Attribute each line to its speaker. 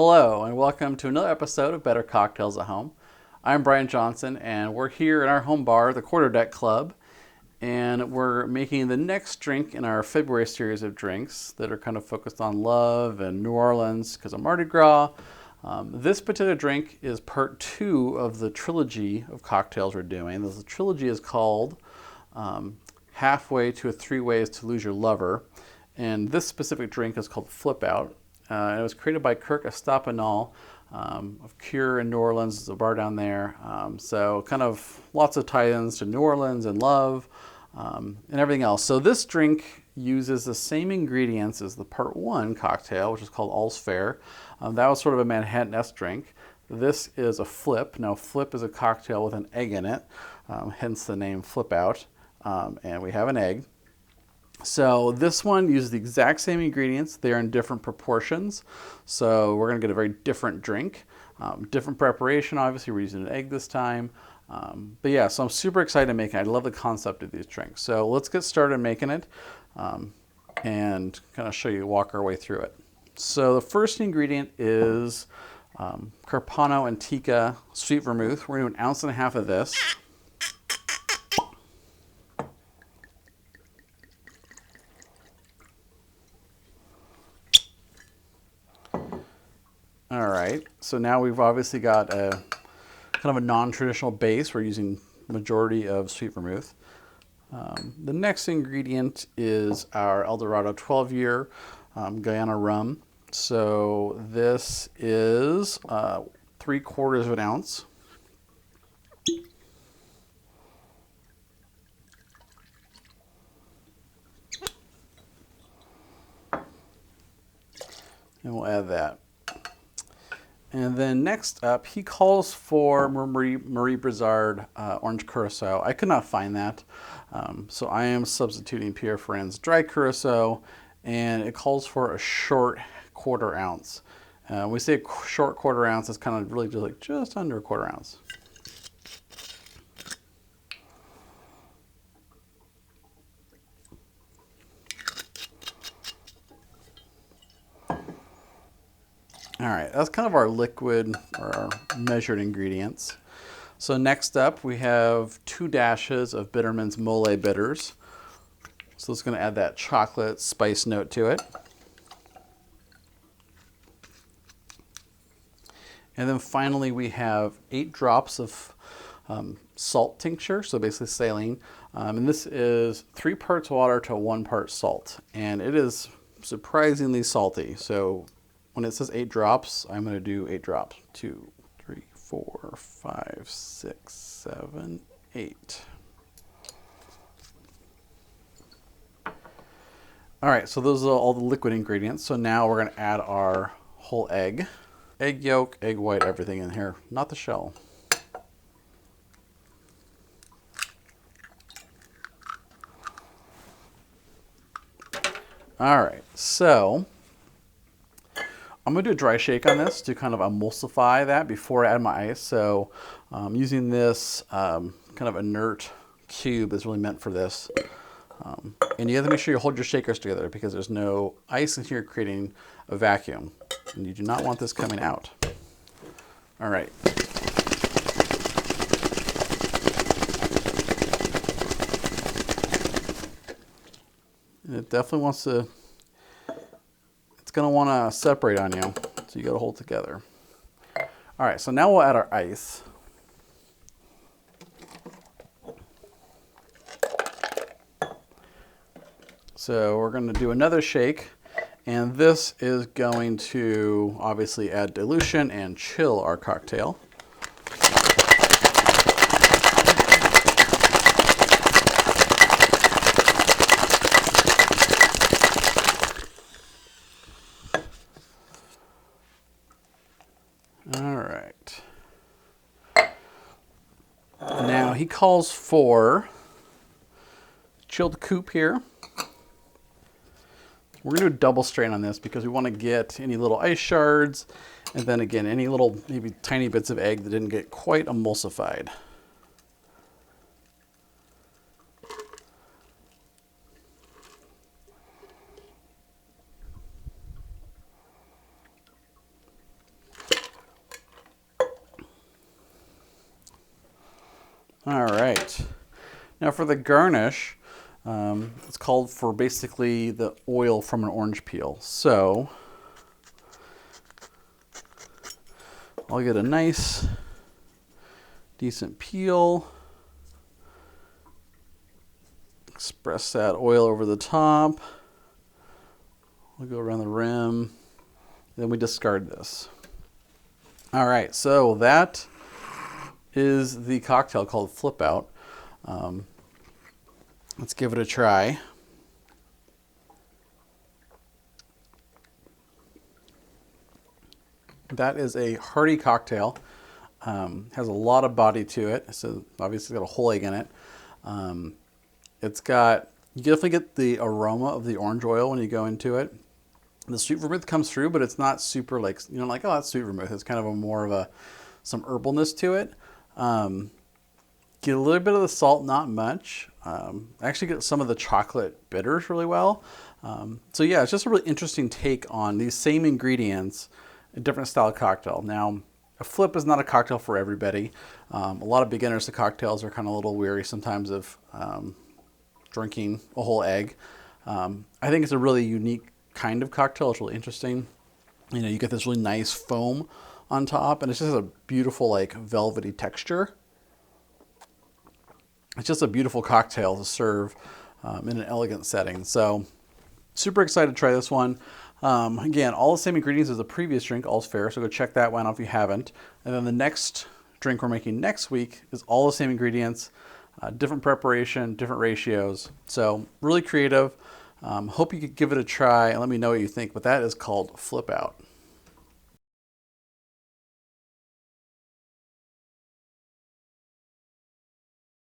Speaker 1: Hello and welcome to another episode of Better Cocktails at Home. I'm Brian Johnson and we're here in our home bar, the Quarter Deck Club, and we're making the next drink in our February series of drinks that are kind of focused on love and New Orleans because of Mardi Gras. This particular drink is part 2 of the trilogy of cocktails we're doing. This trilogy is called Halfway to 3 Ways to Lose Your Lover, and this specific drink is called Flip Out. And it was created by Kirk Estopinal of Cure in New Orleans. There's a bar down there. So kind of lots of tie-ins to New Orleans and love and everything else. So this drink uses the same ingredients as the part 1 cocktail, which is called All's Fair. That was sort of a Manhattan-esque drink. This is a flip. Now flip is a cocktail with an egg in it, hence the name Flip Out. And we have an egg. So this one uses the exact same ingredients. They're in different proportions. So we're going to get a very different drink. Different preparation, obviously. We're using an egg this time. But yeah, so I'm super excited to make it. I love the concept of these drinks. So let's get started making it and kind of walk our way through it. So the first ingredient is Carpano Antica sweet vermouth. We're going to do 1.5 ounces of this. All right, so now we've obviously got a kind of a non-traditional base. We're using majority of sweet vermouth. The next ingredient is our Dorado 12-year Guyana rum. So this is 3/4 ounce. And we'll add that. And then next up, he calls for Marie Brizard orange curacao. I could not find that, so I am substituting Pierre Ferrand's dry curacao, and it calls for a short 1/4 ounce. We say a short 1/4 ounce, it's kind of really just under a 1/4 ounce. All right, that's kind of our liquid or our measured ingredients. So next up, we have 2 dashes of Bittermens Mole bitters. So it's going to add that chocolate spice note to it. And then finally, we have 8 drops of salt tincture, so basically saline. And this is 3 parts water to 1 part salt. And it is surprisingly salty. So when it says 8 drops, I'm going to do 8 drops. 2, 3, 4, 5, 6, 7, 8. All right, so those are all the liquid ingredients. So now we're going to add our whole egg. Egg yolk, egg white, everything in here, not the shell. All right, so I'm going to do a dry shake on this to kind of emulsify that before I add my ice. So using this kind of inert cube is really meant for this. And you have to make sure you hold your shakers together because there's no ice in here creating a vacuum. And you do not want this coming out. All right. And it definitely wants to, it's going to want to separate on you, so you got to hold together. All right, so now we'll add our ice. So we're going to do another shake, and this is going to obviously add dilution and chill our cocktail. All right. Now he calls for chilled coupe here. We're going to do a double strain on this because we want to get any little ice shards and then again any little maybe tiny bits of egg that didn't get quite emulsified. All right. Now for the garnish, it's called for basically the oil from an orange peel. So I'll get a nice, decent peel. Express that oil over the top. We'll go around the rim. Then we discard this. All right, so that is the cocktail called Flip Out. Let's give it a try. That is a hearty cocktail. Has a lot of body to it. So obviously got a whole egg in it. You definitely get the aroma of the orange oil when you go into it. The sweet vermouth comes through, but it's not super like, like, oh, that's sweet vermouth. It's kind of some herbalness to it. Get a little bit of the salt, not much. I actually get some of the chocolate bitters really well. So yeah, it's just a really interesting take on these same ingredients, a different style cocktail. Now, a flip is not a cocktail for everybody. A lot of beginners to cocktails are kind of a little weary sometimes of drinking a whole egg. I think it's a really unique kind of cocktail. It's really interesting. You get this really nice foam on top, and it's just a beautiful, like, velvety texture. It's just a beautiful cocktail to serve in an elegant setting. So super excited to try this one. Again, all the same ingredients as the previous drink, all's fair, so go check that one out if you haven't. And then the next drink we're making next week is all the same ingredients, different preparation, different ratios. So really creative. Hope you could give it a try and let me know what you think, but that is called Flip Out.